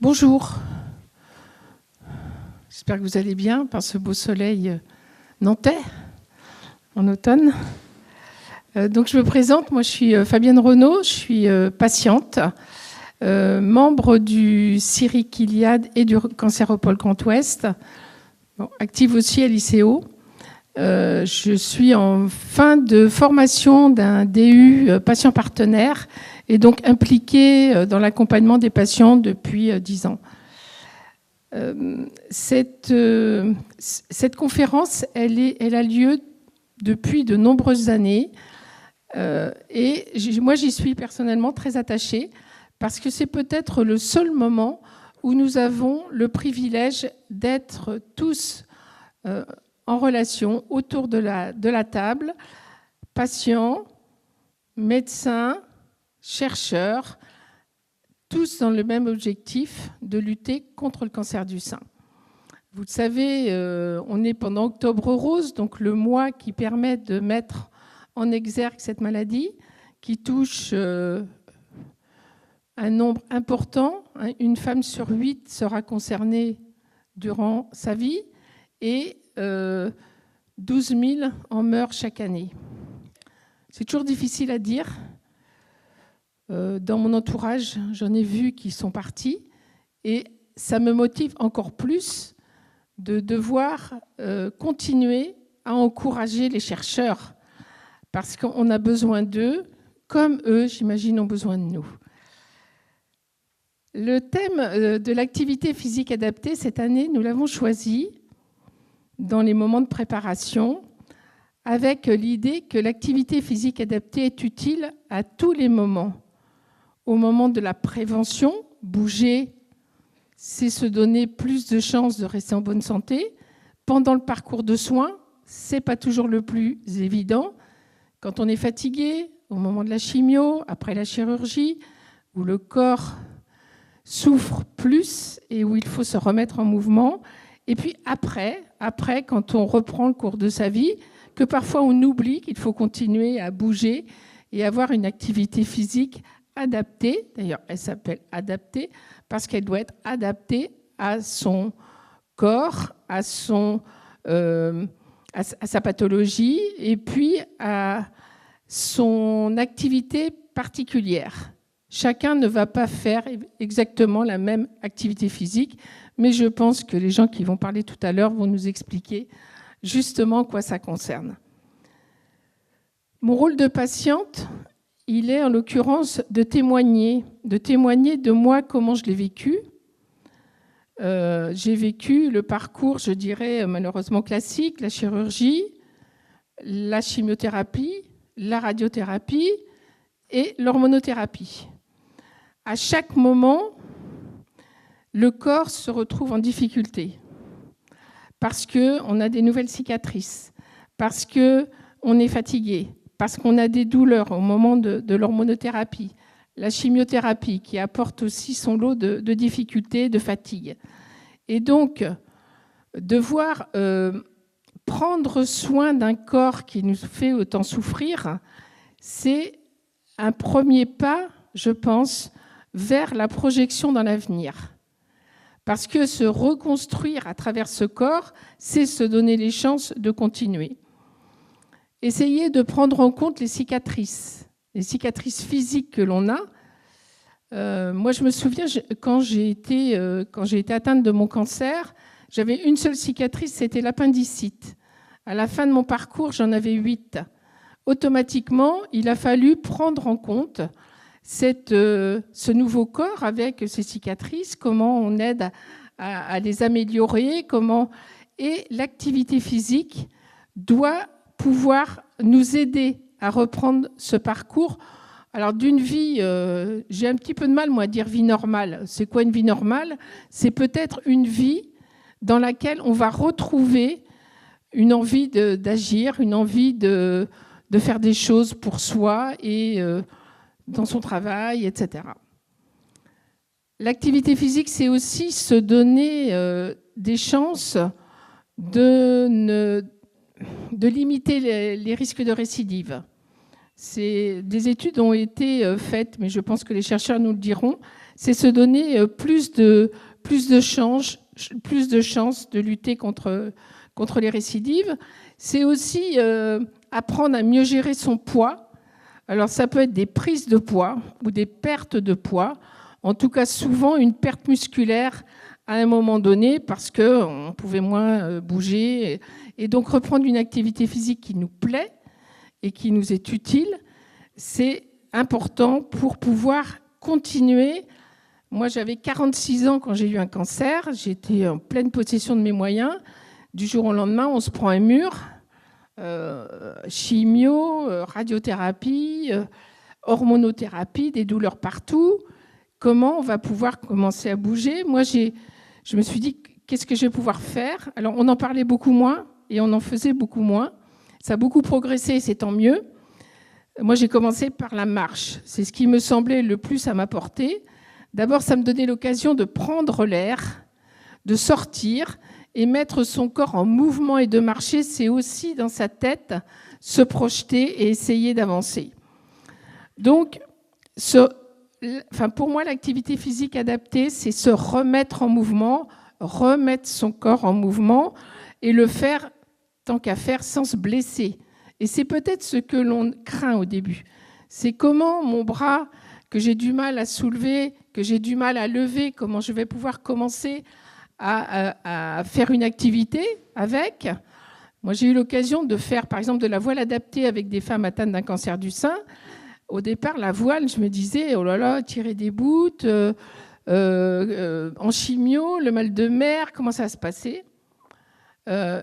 Bonjour. J'espère que vous allez bien par ce beau soleil nantais en automne. Donc je me présente, moi je suis Fabienne Renaud, je suis patiente, membre du CIRIC Iliad et du Cancéropole Grand Ouest, active aussi à l'ICO. Je suis en fin de formation d'un DU patient partenaire et donc impliquée dans l'accompagnement des patients depuis 10 ans. Cette conférence, elle a lieu depuis de nombreuses années et moi j'y suis personnellement très attachée parce que c'est peut-être le seul moment où nous avons le privilège d'être tous en relation autour de la table, patients, médecins, chercheurs, tous dans le même objectif de lutter contre le cancer du sein. Vous le savez, on est pendant Octobre Rose, donc le mois qui permet de mettre en exergue cette maladie qui touche un nombre important. Une femme sur 8 sera concernée durant sa vie et 12 000 en meurent chaque année. C'est toujours difficile à dire. Dans mon entourage, j'en ai vu qui sont partis et ça me motive encore plus de devoir continuer à encourager les chercheurs parce qu'on a besoin d'eux, comme eux, j'imagine, ont besoin de nous. Le thème de l'activité physique adaptée, cette année, nous l'avons choisi dans les moments de préparation avec l'idée que l'activité physique adaptée est utile à tous les moments. Au moment de la prévention, bouger, c'est se donner plus de chances de rester en bonne santé. Pendant le parcours de soins, ce n'est pas toujours le plus évident. Quand on est fatigué, au moment de la chimio, après la chirurgie, où le corps souffre plus et où il faut se remettre en mouvement. Et puis après, quand on reprend le cours de sa vie, que parfois on oublie qu'il faut continuer à bouger et avoir une activité physique adaptée. D'ailleurs, elle s'appelle adaptée parce qu'elle doit être adaptée à son corps, à sa pathologie et puis à son activité particulière. Chacun ne va pas faire exactement la même activité physique, mais je pense que les gens qui vont parler tout à l'heure vont nous expliquer justement quoi ça concerne. Mon rôle de patiente, il est en l'occurrence de témoigner de moi comment je l'ai vécu. J'ai vécu le parcours, je dirais malheureusement classique, la chirurgie, la chimiothérapie, la radiothérapie et l'hormonothérapie. À chaque moment, le corps se retrouve en difficulté parce qu'on a des nouvelles cicatrices, parce qu'on est fatigué, parce qu'on a des douleurs au moment de l'hormonothérapie, la chimiothérapie qui apporte aussi son lot de difficultés, de fatigue. Et donc, devoir prendre soin d'un corps qui nous fait autant souffrir, c'est un premier pas, je pense, vers la projection dans l'avenir. Parce que se reconstruire à travers ce corps, c'est se donner les chances de continuer. Essayez de prendre en compte les cicatrices physiques que l'on a. Moi, je me souviens, quand j'ai été atteinte de mon cancer, j'avais une seule cicatrice, c'était l'appendicite. À la fin de mon parcours, j'en avais 8. Automatiquement, il a fallu prendre en compte ce nouveau corps avec ses cicatrices, comment on aide à les améliorer, et l'activité physique doit pouvoir nous aider à reprendre ce parcours. Alors d'une vie, j'ai un petit peu de mal moi à dire vie normale. C'est quoi une vie normale ? C'est peut-être une vie dans laquelle on va retrouver une envie d'agir, une envie de faire des choses pour soi et dans son travail, etc. L'activité physique, c'est aussi se donner des chances de limiter les risques de récidive. Des études ont été faites, mais je pense que les chercheurs nous le diront, c'est se donner plus de chances de lutter contre les récidives. C'est aussi apprendre à mieux gérer son poids. Alors ça peut être des prises de poids ou des pertes de poids. En tout cas, souvent une perte musculaire à un moment donné parce qu'on pouvait moins bouger. Et donc reprendre une activité physique qui nous plaît et qui nous est utile, c'est important pour pouvoir continuer. Moi, j'avais 46 ans quand j'ai eu un cancer. J'étais en pleine possession de mes moyens. Du jour au lendemain, on se prend un mur. Chimio, radiothérapie, hormonothérapie, des douleurs partout. Comment on va pouvoir commencer à bouger? Moi, je me suis dit, qu'est-ce que je vais pouvoir faire? Alors, on en parlait beaucoup moins et on en faisait beaucoup moins. Ça a beaucoup progressé, c'est tant mieux. Moi, j'ai commencé par la marche. C'est ce qui me semblait le plus à m'apporter. D'abord, ça me donnait l'occasion de prendre l'air, de sortir et mettre son corps en mouvement et de marcher. C'est aussi dans sa tête se projeter et essayer d'avancer. Donc, pour moi, l'activité physique adaptée, c'est se remettre en mouvement, remettre son corps en mouvement et le faire tant qu'à faire sans se blesser. Et c'est peut-être ce que l'on craint au début. C'est comment mon bras, que j'ai du mal à soulever, que j'ai du mal à lever, comment je vais pouvoir commencer à faire une activité avec. Moi, j'ai eu l'occasion de faire, par exemple, de la voile adaptée avec des femmes atteintes d'un cancer du sein. Au départ, la voile, je me disais, oh là là, tirer des bouts, en chimio, le mal de mer, comment ça va se passer?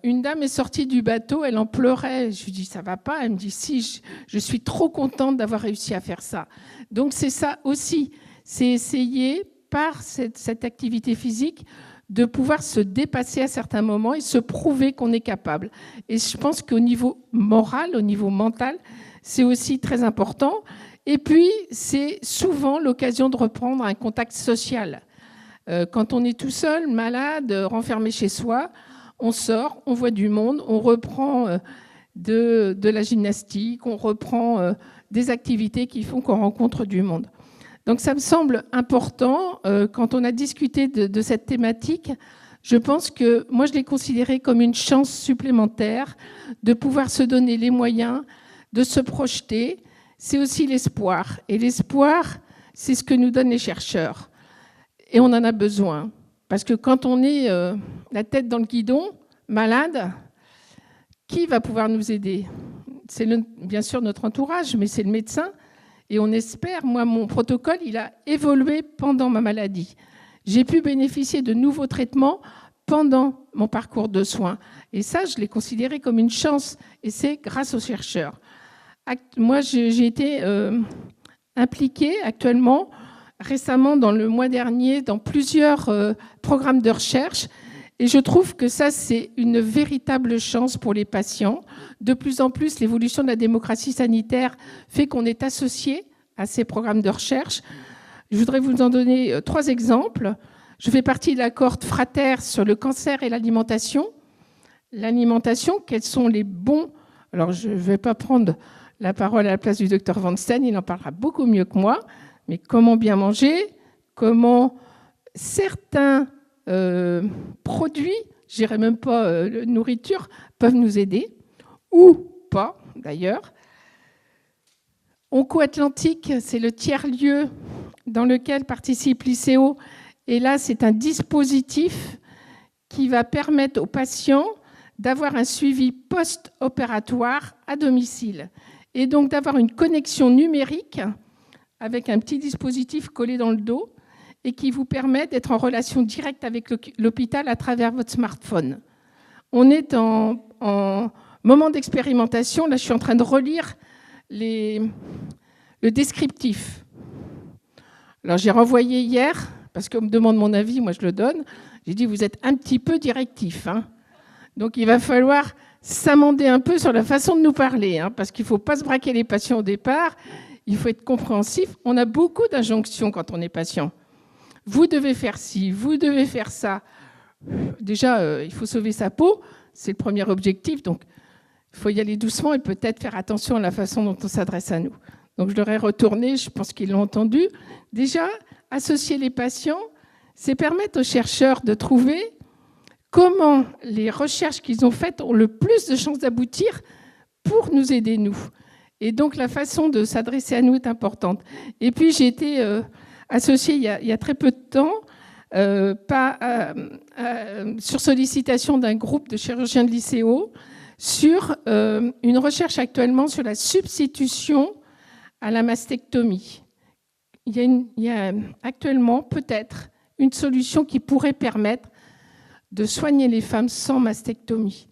Une dame est sortie du bateau, elle en pleurait. Je lui dis, ça va pas? Elle me dit, si, je suis trop contente d'avoir réussi à faire ça. Donc c'est ça aussi, c'est essayer par cette activité physique de pouvoir se dépasser à certains moments et se prouver qu'on est capable. Et je pense qu'au niveau moral, au niveau mental, c'est aussi très important. Et puis, c'est souvent l'occasion de reprendre un contact social. Quand on est tout seul, malade, renfermé chez soi, on sort, on voit du monde, on reprend de la gymnastique, on reprend des activités qui font qu'on rencontre du monde. Donc ça me semble important, quand on a discuté de cette thématique, je pense que moi je l'ai considéré comme une chance supplémentaire de pouvoir se donner les moyens de se projeter. C'est aussi l'espoir. Et l'espoir, c'est ce que nous donnent les chercheurs. Et on en a besoin. Parce que quand on est la tête dans le guidon, malade, qui va pouvoir nous aider? C'est bien sûr notre entourage, mais c'est le médecin. Et on espère, moi, mon protocole, il a évolué pendant ma maladie. J'ai pu bénéficier de nouveaux traitements pendant mon parcours de soins. Et ça, je l'ai considéré comme une chance. Et c'est grâce aux chercheurs. Moi, j'ai été impliquée actuellement, récemment, dans le mois dernier, dans plusieurs programmes de recherche. Et je trouve que ça, c'est une véritable chance pour les patients. De plus en plus, l'évolution de la démocratie sanitaire fait qu'on est associé à ces programmes de recherche. Je voudrais vous en donner 3 exemples. Je fais partie de la cohorte Frater sur le cancer et l'alimentation. L'alimentation, quels sont les bons... Alors, je ne vais pas prendre la parole à la place du docteur Van Steen, il en parlera beaucoup mieux que moi. Mais comment bien manger, comment certains produits, je dirais même pas nourriture, peuvent nous aider, ou pas d'ailleurs. Onco-Atlantique, c'est le tiers-lieu dans lequel participe l'ICO. Et là, c'est un dispositif qui va permettre aux patients d'avoir un suivi post-opératoire à domicile. Et donc d'avoir une connexion numérique avec un petit dispositif collé dans le dos et qui vous permet d'être en relation directe avec l'hôpital à travers votre smartphone. On est en moment d'expérimentation. Là, je suis en train de relire le descriptif. Alors, j'ai renvoyé hier, parce qu'on me demande mon avis, moi je le donne. J'ai dit, vous êtes un petit peu directif. Hein. Donc, il va falloir s'amender un peu sur la façon de nous parler, hein, parce qu'il ne faut pas se braquer les patients au départ. Il faut être compréhensif. On a beaucoup d'injonctions quand on est patient. Vous devez faire ci, vous devez faire ça. Déjà, il faut sauver sa peau, c'est le premier objectif. Donc, Il faut y aller doucement et peut-être faire attention à la façon dont on s'adresse à nous. Donc je leur ai retourné, je pense qu'ils l'ont entendu. Déjà, associer les patients, c'est permettre aux chercheurs de trouver comment les recherches qu'ils ont faites ont le plus de chances d'aboutir pour nous aider, nous. Et donc la façon de s'adresser à nous est importante. Et puis j'ai été associée il y a très peu de temps, sur sollicitation d'un groupe de chirurgiens de l'ICO, sur une recherche actuellement sur la substitution à la mastectomie. Il y a actuellement peut-être une solution qui pourrait permettre de soigner les femmes sans mastectomie.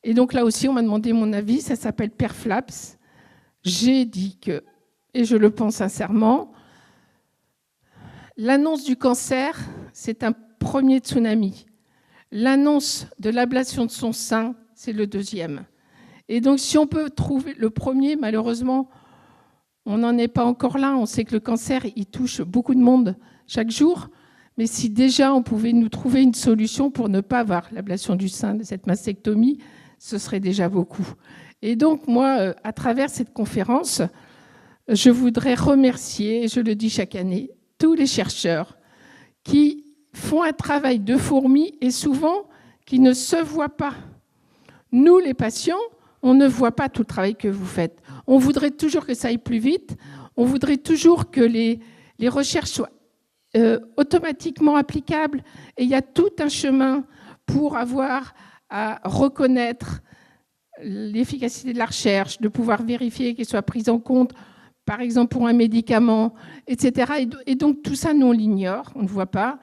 Et donc là aussi, on m'a demandé mon avis, ça s'appelle Perflaps. J'ai dit que, et je le pense sincèrement, l'annonce du cancer, c'est un premier tsunami. L'annonce de l'ablation de son sein, c'est le deuxième. Et donc, si on peut trouver le premier, malheureusement, on n'en est pas encore là. On sait que le cancer, il touche beaucoup de monde chaque jour. Mais si déjà on pouvait nous trouver une solution pour ne pas avoir l'ablation du sein de cette mastectomie, ce serait déjà beaucoup. Et donc, moi, à travers cette conférence, je voudrais remercier, et je le dis chaque année, tous les chercheurs qui font un travail de fourmi et souvent qui ne se voient pas. Nous, les patients, on ne voit pas tout le travail que vous faites. On voudrait toujours que ça aille plus vite. On voudrait toujours que les recherches soient automatiquement applicables. Et il y a tout un chemin pour avoir à reconnaître l'efficacité de la recherche, de pouvoir vérifier qu'elle soit prise en compte, par exemple pour un médicament, etc. Et donc tout ça, nous, on l'ignore, on ne voit pas.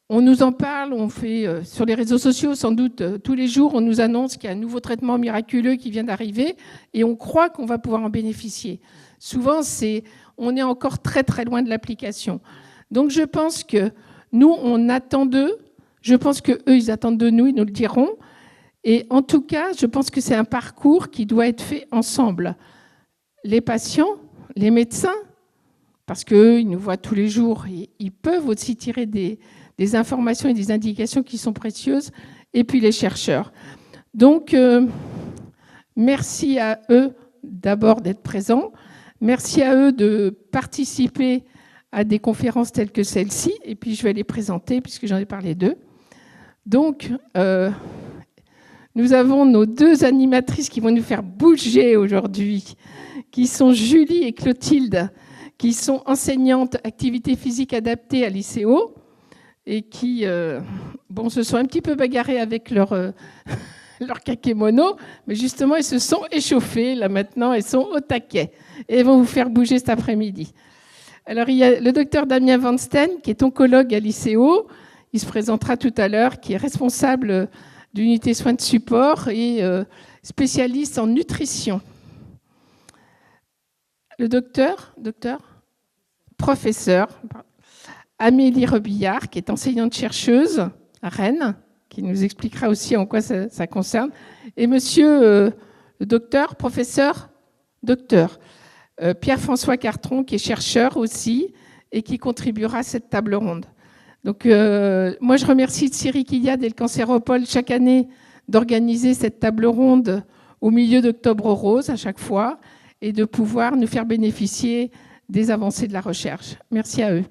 On nous en parle, on fait sur les réseaux sociaux, sans doute tous les jours, on nous annonce qu'il y a un nouveau traitement miraculeux qui vient d'arriver et on croit qu'on va pouvoir en bénéficier. Souvent, on est encore très très loin de l'application. Donc je pense que nous, on attend d'eux, je pense qu'eux, ils attendent de nous, ils nous le diront. Et en tout cas, je pense que c'est un parcours qui doit être fait ensemble. Les patients, les médecins, parce qu'eux, ils nous voient tous les jours, ils peuvent aussi tirer des informations et des indications qui sont précieuses, et puis les chercheurs. Donc, merci à eux d'abord d'être présents, merci à eux de participer à des conférences telles que celle-ci, et puis je vais les présenter puisque j'en ai parlé d'eux. Donc, nous avons nos deux animatrices qui vont nous faire bouger aujourd'hui, qui sont Julie et Clotilde, qui sont enseignantes activités physiques adaptées à l'ICO, et qui se sont un petit peu bagarrés avec leur kakémono, mais justement, ils se sont échauffés, là maintenant, ils sont au taquet, et ils vont vous faire bouger cet après-midi. Alors, il y a le docteur Damien Van Steen, qui est oncologue à l'ICO, il se présentera tout à l'heure, qui est responsable d'unité soins de support et spécialiste en nutrition. Le professeur, Amélie Rebillard, qui est enseignante-chercheuse à Rennes, qui nous expliquera aussi en quoi ça concerne, et monsieur le docteur, professeur, docteur, Pierre-François Cartron, qui est chercheur aussi, et qui contribuera à cette table ronde. Donc, moi, je remercie Thierry Quillade et le Cancéropole chaque année d'organiser cette table ronde au milieu d'Octobre Rose à chaque fois, et de pouvoir nous faire bénéficier des avancées de la recherche. Merci à eux.